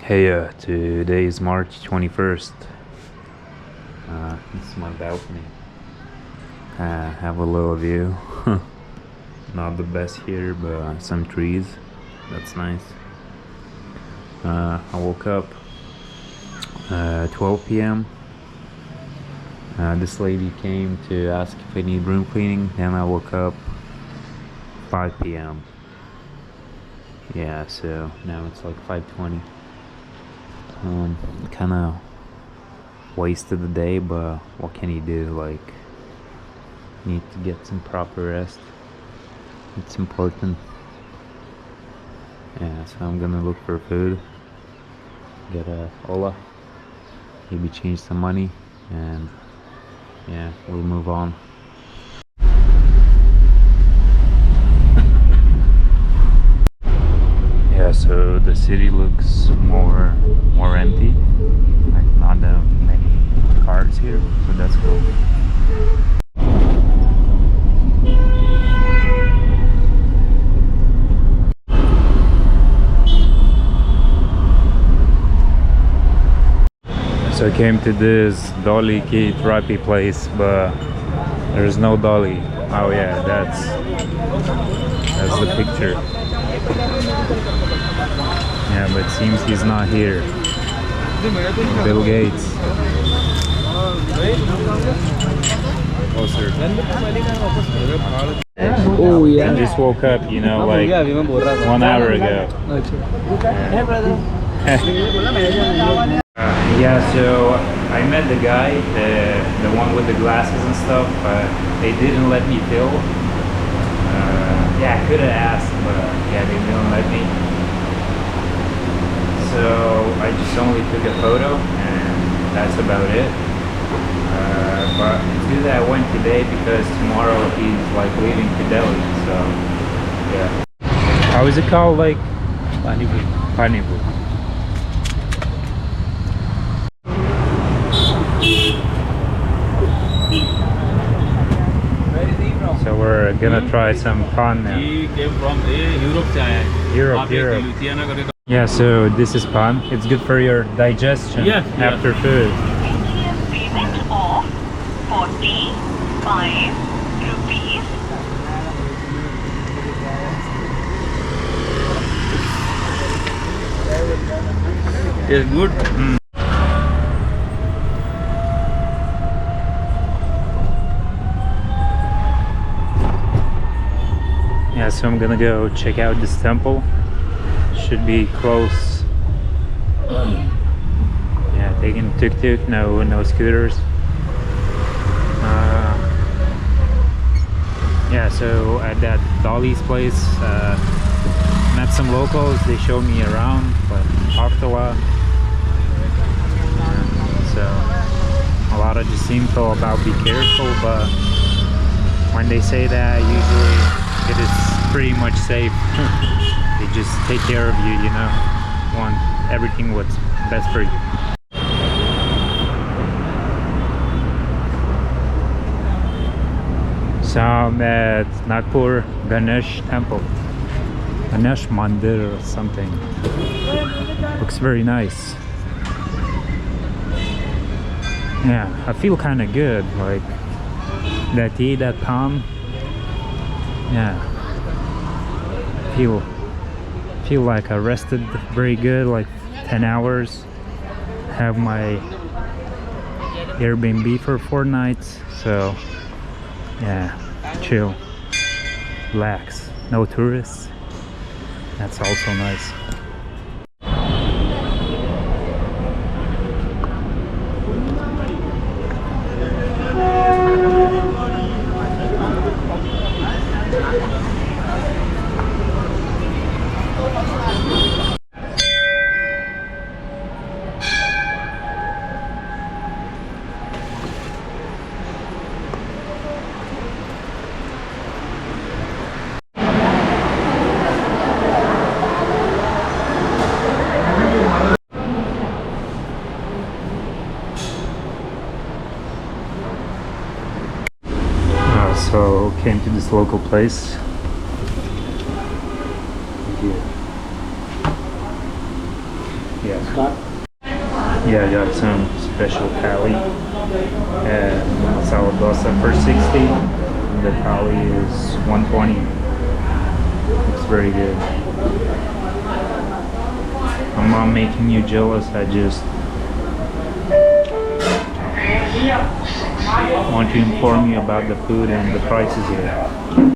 Hey, today is March 21st. This is my balcony. Have a little view. Not the best here, but some trees. That's nice. I woke up 12 p.m. This lady came to ask if I need room cleaning. Then I woke up 5 p.m. Yeah, so now it's like 5:20. Kind of wasted the day, but what can you do? Like, need to get some proper rest. It's important. Yeah, so I'm gonna look for food, get a Ola, maybe change some money, and yeah, we'll move on. Yeah, so the city looks more empty, like not that many cars here, so that's cool. So I came to this Dolly therapy place, but there's no Dolly. Oh yeah, that's the picture. Yeah, but it seems he's not here. Bill Gates. Closer. Oh yeah. I just woke up, you know, like 1 hour ago. Yeah, so I met the guy, the one with the glasses and stuff, but they didn't let me film. Yeah, I could have asked, but yeah, they didn't let me. So I just only took a photo, and that's about it. But it's good that I went today because tomorrow he's like leaving to Delhi. So yeah. How is it called? Like Pani Puri. So we're gonna try some pan now. He came from Europe. Europe. Yeah, so this is pan. It's good for your digestion after food. Payment of 45 rupees. It's good. Yeah, so I'm gonna go check out this temple. Should be close. Yeah, taking tuk-tuk, no scooters. Yeah, so at that Dolly's place, met some locals. They showed me around, but talked a lot. So a lot of just info about be careful, but when they say that, usually it is pretty much safe. They just take care of you, you know, want everything what's best for you. So I'm at Nagpur Temple, Ganesh Mandir or something. Looks very nice. Yeah, I feel kind of good, like that tea, that palm. Yeah, feel like I rested very good, like 10 hours. Have my Airbnb for 4 nights, so yeah, chill, relax, no tourists. That's also nice. So came to this local place. Yes. Scott? Yeah, I got some special thali. Masala dosa for 60. The thali is 120. It's very good. I'm not making you jealous. I just want to inform you about the food and the prices here.